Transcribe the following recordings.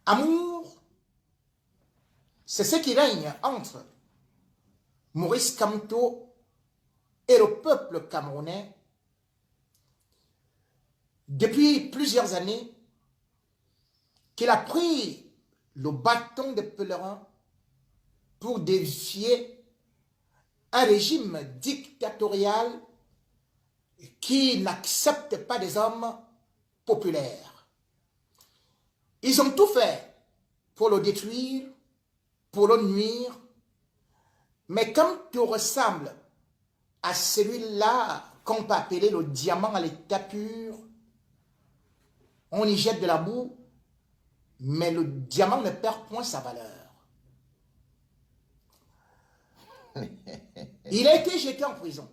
Amour, c'est ce qui règne entre Maurice Kamto et le peuple camerounais depuis plusieurs années, qu'il a pris le bâton de pèlerin pour défier un régime dictatorial qui n'accepte pas des hommes populaires. Ils ont tout fait pour le détruire, pour le nuire, mais comme tout ressemble à celui-là qu'on peut appeler le diamant à l'état pur, on y jette de la boue, mais le diamant ne perd point sa valeur. Il a été jeté en prison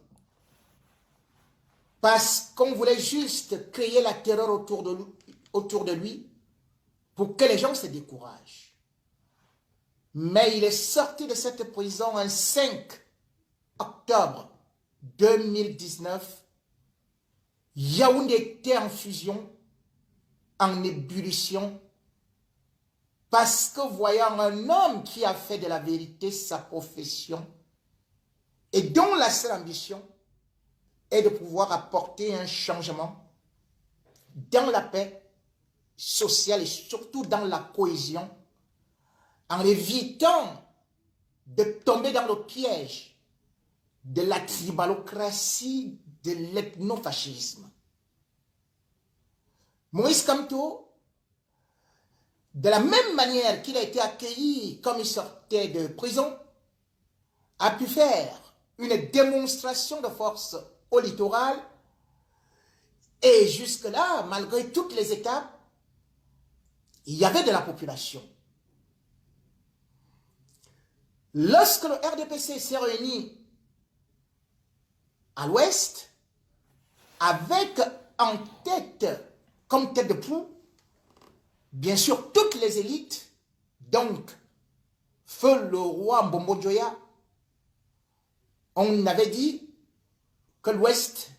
parce qu'on voulait juste créer la terreur autour de lui pour que les gens se découragent. Mais il est sorti de cette prison un 5 octobre 2019. Yaoundé était en fusion, en ébullition, parce que voyant un homme qui a fait de la vérité sa profession et dont la seule ambition est de pouvoir apporter un changement dans la paix sociale et surtout dans la cohésion, en évitant de tomber dans le piège de la tribalocratie, de l'ethnofascisme. Maurice Kamto, de la même manière qu'il a été accueilli comme il sortait de prison, a pu faire une démonstration de force au littoral et jusque-là, malgré toutes les étapes, il y avait de la population. Lorsque le RDPC s'est réuni à l'ouest, avec en tête, comme tête de proue, bien sûr toutes les élites, donc feu le roi Mbombo Djoya, on avait dit que l'ouest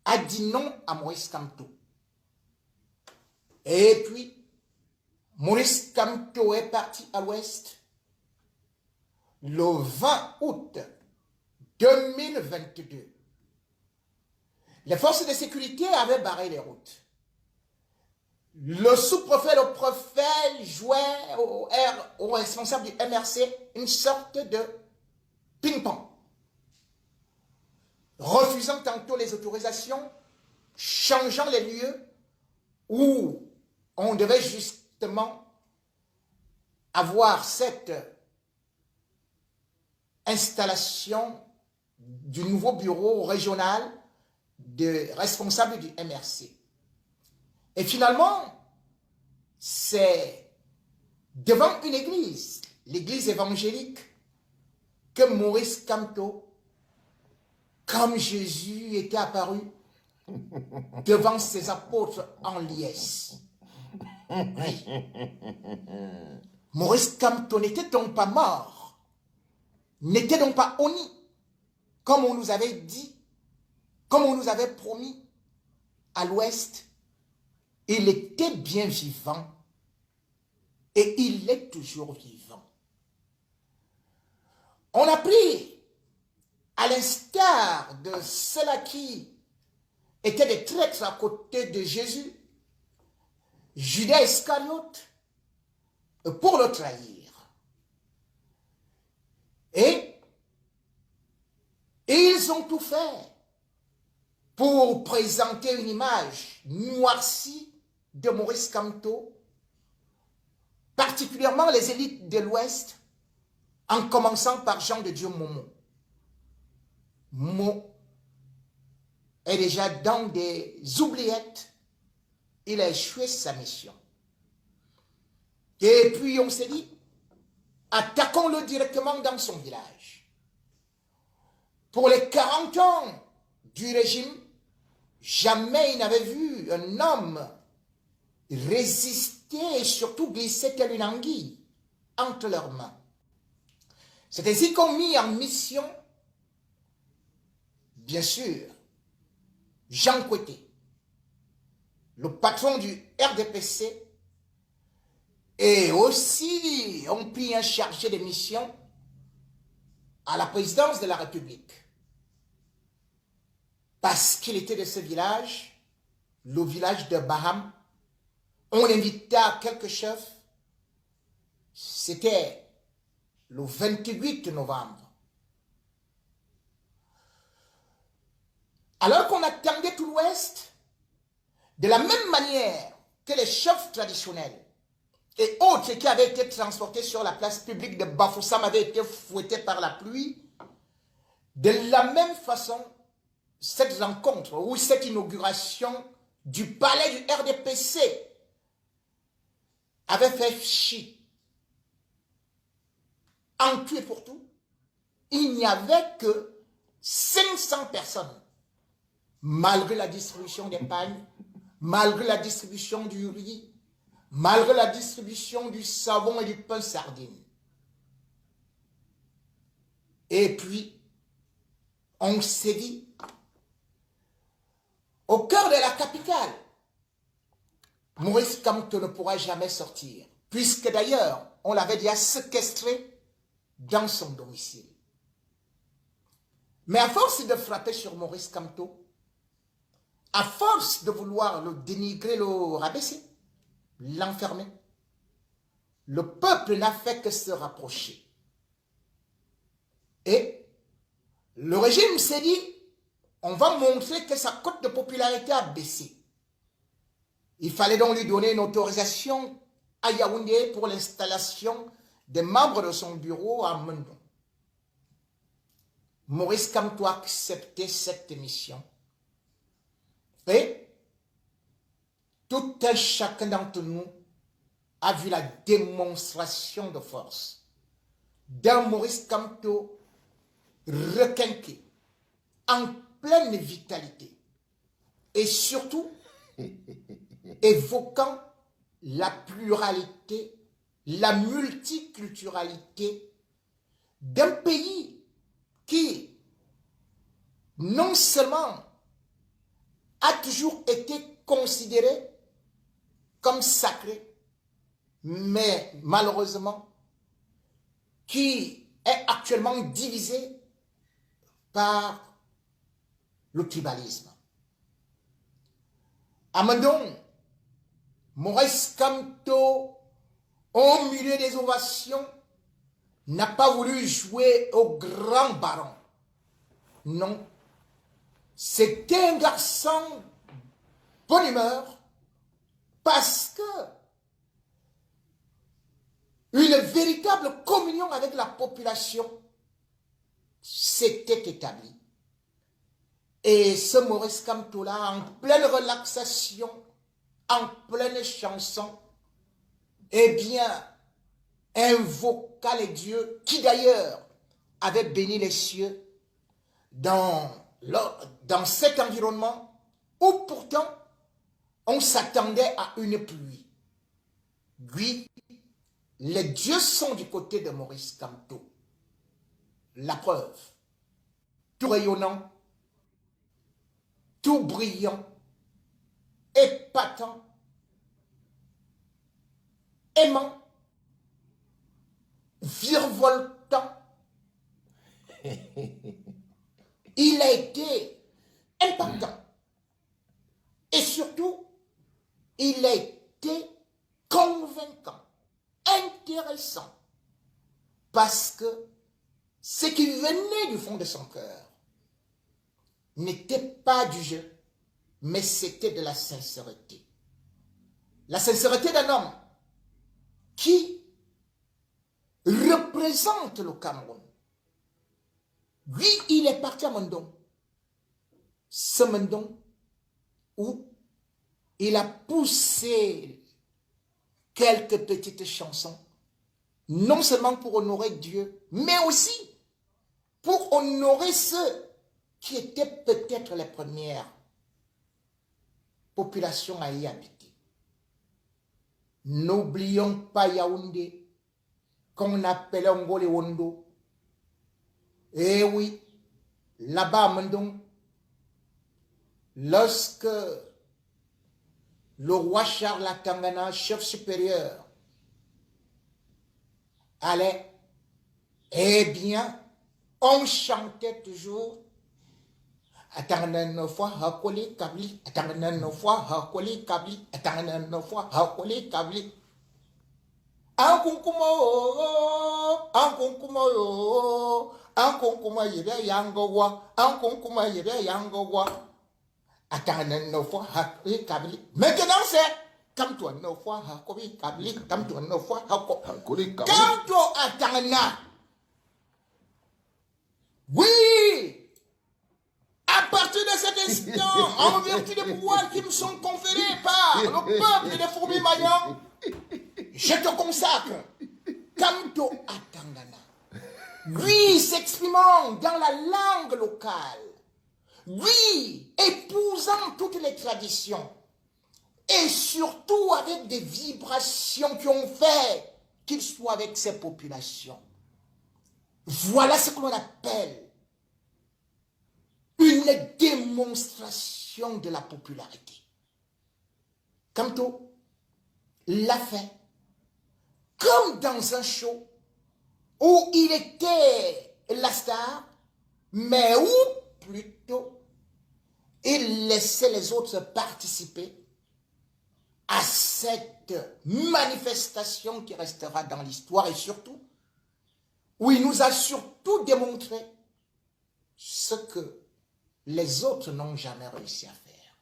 a dit non à Maurice Kamto. Et puis, Maurice Kamto est parti à l'ouest le 20 août 2022. Les forces de sécurité avaient barré les routes. Le sous-préfet, le préfet jouait au responsable du MRC une sorte de ping-pong, refusant tantôt les autorisations, changeant les lieux où on devait justement avoir cette installation du nouveau bureau régional de responsable du MRC. Et finalement, c'est devant une église, l'église évangélique, que Maurice Kamto, comme Jésus était apparu devant ses apôtres en liesse. Oui. Maurice Kamto n'était donc pas mort, n'était donc pas honni, comme on nous avait dit, comme on nous avait promis à l'ouest. Il était bien vivant et il est toujours vivant. On a pris, à l'instar de ceux-là qui étaient des traîtres à côté de Jésus, Judas Iscariote, pour le trahir. Et ils ont tout fait pour présenter une image noircie de Maurice Kamto, particulièrement les élites de l'Ouest, en commençant par Jean de Dieu Momo. Momo est déjà dans des oubliettes, il a échoué sa mission. Et puis on s'est dit, attaquons-le directement dans son village. Pour les 40 ans du régime, jamais il n'avait vu un homme résister et surtout glisser telle une anguille entre leurs mains. C'est ainsi qu'on mit en mission, bien sûr, Jean Kouété, le patron du RDPC, Et aussi, on prit un chargé de mission à la présidence de la République. Parce qu'il était de ce village, le village de Baham. On invita quelques chefs. C'était le 28 novembre. Alors qu'on attendait tout l'Ouest, de la même manière que les chefs traditionnels et autres qui avaient été transportés sur la place publique de Bafoussam avaient été fouettés par la pluie, de la même façon, cette rencontre ou cette inauguration du palais du RDPC avait fait chi. En tout et pour tout, il n'y avait que 500 personnes. Malgré la distribution des pagnes, malgré la distribution du riz, malgré la distribution du savon et du pain sardine. Et puis, on s'est dit, au cœur de la capitale, Maurice Kamto ne pourra jamais sortir, puisque d'ailleurs, on l'avait déjà séquestré dans son domicile. Mais à force de frapper sur Maurice Kamto, à force de vouloir le dénigrer, le rabaisser, l'enfermer, le peuple n'a fait que se rapprocher. Et le régime s'est dit, on va montrer que sa cote de popularité a baissé. Il fallait donc lui donner une autorisation à Yaoundé pour l'installation des membres de son bureau à Mendon. Maurice Kamto a accepté cette mission. Et tout un chacun d'entre nous a vu la démonstration de force d'un Maurice Kamto requinqué, en pleine vitalité, et surtout évoquant la pluralité, la multiculturalité d'un pays qui, non seulement a toujours été considéré comme sacré, mais malheureusement, qui est actuellement divisé par le tribalisme. À Mendon, Maurice Kamto, au milieu des ovations, n'a pas voulu jouer au grand baron. Non. C'était un garçon bonne humeur parce que une véritable communion avec la population s'était établie. Et ce Maurice Kamto-là, en pleine relaxation, en pleine chanson, eh bien, invoqua les dieux qui d'ailleurs avaient béni les cieux dans cet environnement où pourtant on s'attendait à une pluie. Oui, les dieux sont du côté de Maurice Kamto. La preuve, tout rayonnant, tout brillant, épatant, aimant, virevoltant. Il a été impactant. Et surtout, il a été convaincant, intéressant. Parce que ce qui venait du fond de son cœur n'était pas du jeu, mais c'était de la sincérité. La sincérité d'un homme qui représente le Cameroun. Lui, il est parti à Mendon. Ce Mendon où il a poussé quelques petites chansons, non seulement pour honorer Dieu, mais aussi pour honorer ceux qui étaient peut-être les premières populations à y habiter. N'oublions pas Yaoundé, qu'on appelait Ngole Wondo. Eh oui, là-bas à Mendon, lorsque le roi Charles Atangana, chef supérieur allait, eh bien, on chantait toujours Atangan fois hakoli kabli, atangan fois hakoli kabli, atangan fois hakoli kabli. Ankunkuma yebe yangowa, ankunkuma yebe yangowa. Atangan fois hakoli kabli. Maintenant c'est comme toi 9 fois hakoli kabli, comme toi 9 fois hakoli kabli. Comme toi atangana. Oui! À partir de cet instant, en vertu des pouvoirs qui me sont conférés par le peuple des fourmis maillants, je te consacre Kamto Atangana. Lui s'exprimant dans la langue locale, lui épousant toutes les traditions, et surtout avec des vibrations qui ont fait qu'il soit avec ses populations. Voilà ce que l'on appelle une démonstration de la popularité. Kamto l'a fait comme dans un show où il était la star, mais où plutôt il laissait les autres participer à cette manifestation qui restera dans l'histoire et surtout où il nous a surtout démontré ce que les autres n'ont jamais réussi à faire.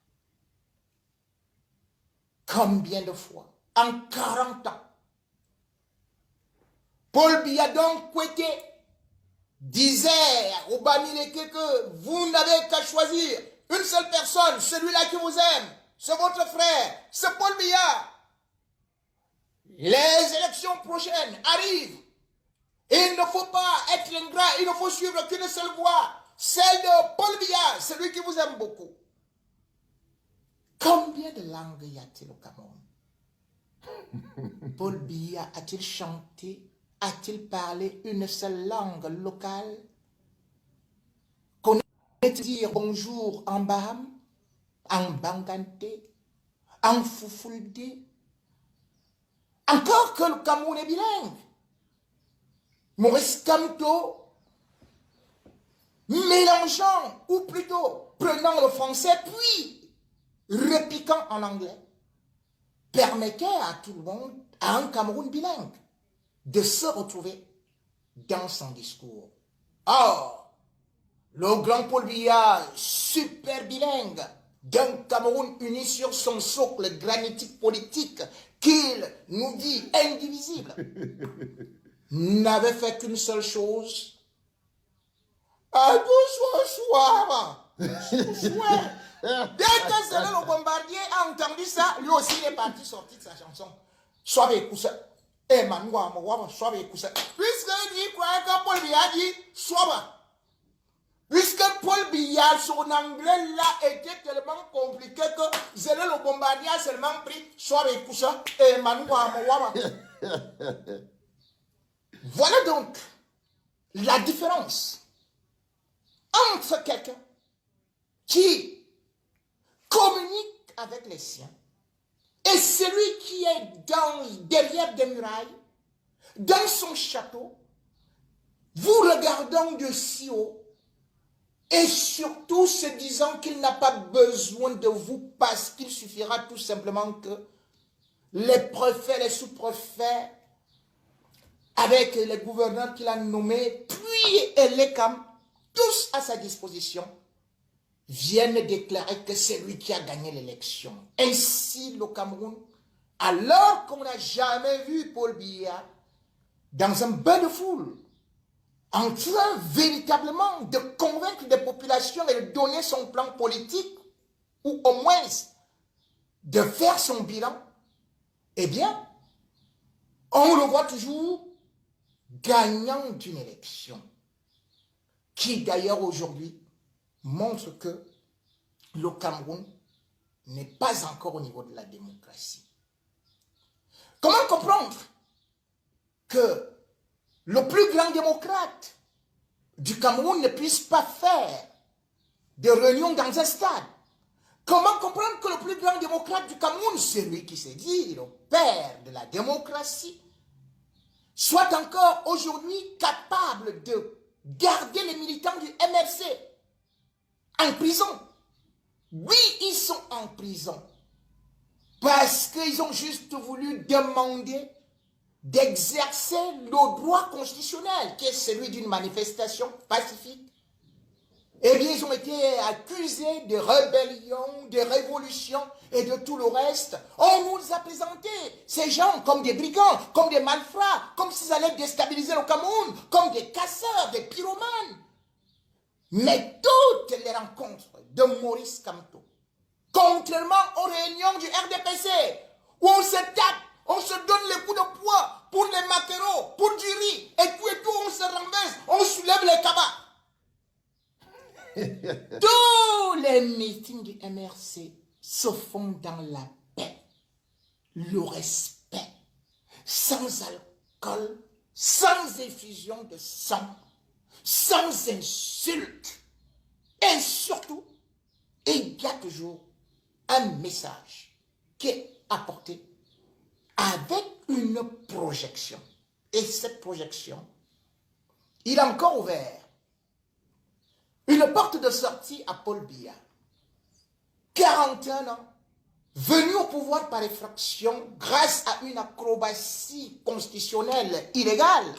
Combien de fois, en 40 ans, Paul Biya donc Kweke disait au Bamileke que vous n'avez qu'à choisir une seule personne, celui-là qui vous aime, c'est votre frère, c'est Paul Biya. Les élections prochaines arrivent. Il ne faut pas être ingrat, il ne faut suivre qu'une seule voie. Celle de Paul Biya, celui qui vous aime beaucoup. Combien de langues y a-t-il au Cameroun? Paul Biya a-t-il chanté? A-t-il parlé une seule langue locale? Connaît-il dire bonjour en Baham, en Bangante, en Fufulde? Encore que le Cameroun est bilingue. Maurice Kamto, mélangeant, ou plutôt prenant le français, puis repiquant en anglais, permettait à tout le monde, à un Cameroun bilingue, de se retrouver dans son discours. Or, le grand Paul Biya, super bilingue, d'un Cameroun uni sur son socle granitique politique, qu'il nous dit indivisible, n'avait fait qu'une seule chose. À tout soir. Dès que le bombardier a entendu ça, lui aussi il est parti sortir de sa chanson. Soyez cousin. Eh manoua, soyez cousin. Puisqu'il dit quoi que Paul Biya dit, sois. Puisque Paul Biya, son anglais là était tellement compliqué que Zélé le bombardier a seulement pris soyez cousin. Eh manoua. Voilà donc la différence entre quelqu'un qui communique avec les siens et celui qui est derrière des murailles, dans son château, vous regardant de si haut et surtout se disant qu'il n'a pas besoin de vous parce qu'il suffira tout simplement que les préfets, les sous-préfets, avec les gouverneurs qu'il a nommés, puis les CAM, tous à sa disposition, viennent déclarer que c'est lui qui a gagné l'élection. Ainsi, le Cameroun, alors qu'on n'a jamais vu Paul Biya dans un bain de foule, en train véritablement de convaincre des populations et de donner son plan politique, ou au moins de faire son bilan, eh bien, on le voit toujours gagnant d'une élection, qui d'ailleurs aujourd'hui montre que le Cameroun n'est pas encore au niveau de la démocratie. Comment comprendre que le plus grand démocrate du Cameroun ne puisse pas faire de réunion dans un stade? Comment comprendre que le plus grand démocrate du Cameroun, c'est lui qui s'est dit le père de la démocratie, soit encore aujourd'hui capable de garder les militants du MRC en prison. Oui, ils sont en prison parce qu'ils ont juste voulu demander d'exercer le droit constitutionnel qui est celui d'une manifestation pacifique. Eh bien, ils ont été accusés de rébellion, de révolution et de tout le reste. On nous a présenté ces gens comme des brigands, comme des malfrats, comme s'ils allaient déstabiliser le Cameroun, comme des casseurs, des pyromanes. Mais toutes les rencontres de Maurice Kamto, contrairement aux réunions du RDPC, où on se tape, on se donne les coups de poing pour les maquereaux, pour du riz, et tout, on se renverse, on soulève les cabas. Tous les meetings du MRC se font dans la paix, le respect, sans alcool, sans effusion de sang, sans insulte. Et surtout, il y a toujours un message qui est apporté avec une projection. Et cette projection, il a encore ouvert une porte de sortie à Paul Biya, 41 ans, venu au pouvoir par effraction grâce à une acrobatie constitutionnelle illégale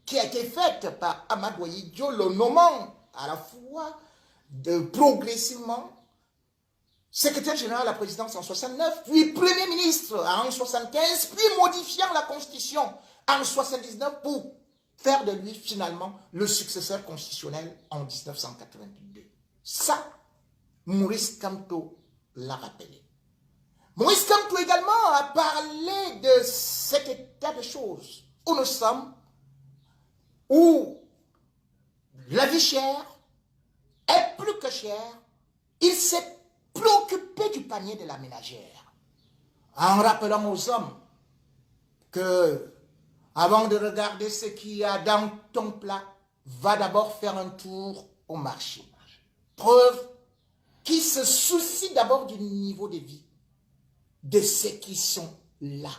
qui a été faite par Amadou Ahidjo, le nommant à la fois progressivement secrétaire général à la présidence en 69, puis premier ministre en 75, puis modifiant la constitution en 79 pour faire de lui finalement le successeur constitutionnel en 1982. Ça, Maurice Kamto l'a rappelé. Maurice Kamto également a parlé de cet état de choses où nous sommes, où la vie chère est plus que chère. Il s'est préoccupé du panier de la ménagère en rappelant aux hommes que avant de regarder ce qu'il y a dans ton plat, va d'abord faire un tour au marché. Preuve qui se soucie d'abord du niveau de vie de ceux qui sont là.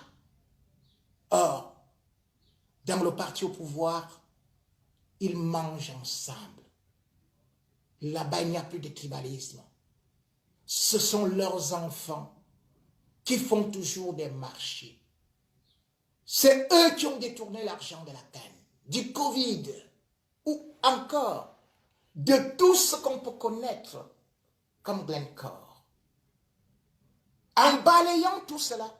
Or, dans le parti au pouvoir, ils mangent ensemble. Là-bas, il n'y a plus de tribalisme. Ce sont leurs enfants qui font toujours des marchés. C'est eux qui ont détourné l'argent de la canne, du Covid, ou encore de tout ce qu'on peut connaître comme Glencore. En balayant tout cela,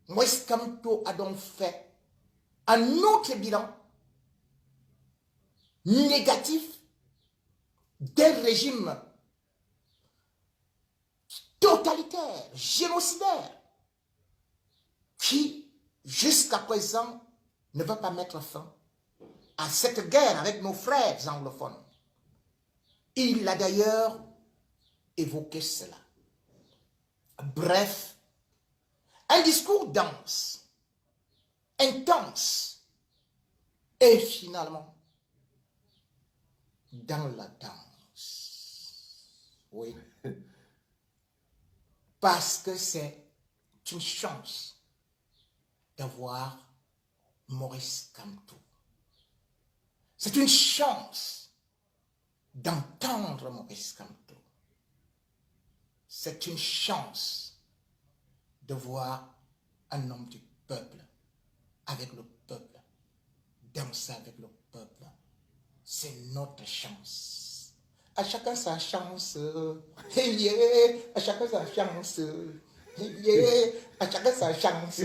Maurice Kamto a donc fait un autre bilan négatif d'un régime totalitaire, génocidaire, qui, jusqu'à présent, ne va pas mettre fin à cette guerre avec nos frères anglophones. Il a d'ailleurs évoqué cela. Bref, un discours dense, intense, et finalement, dans la danse. Oui. Parce que c'est une chance d'avoir Maurice Kamto. C'est une chance d'entendre Maurice Kamto. C'est une chance de voir un homme du peuple, avec le peuple, danser avec le peuple. C'est notre chance. À chacun sa chance. Hey yeah, à chacun sa chance. Hey yeah, à chacun sa chance.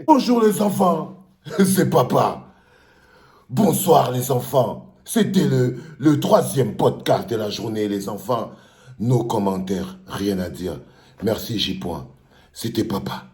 Bonjour les enfants, c'est papa. Bonsoir les enfants. C'était le troisième podcast de la journée, les enfants. Nos commentaires, rien à dire. Merci J. C'était papa.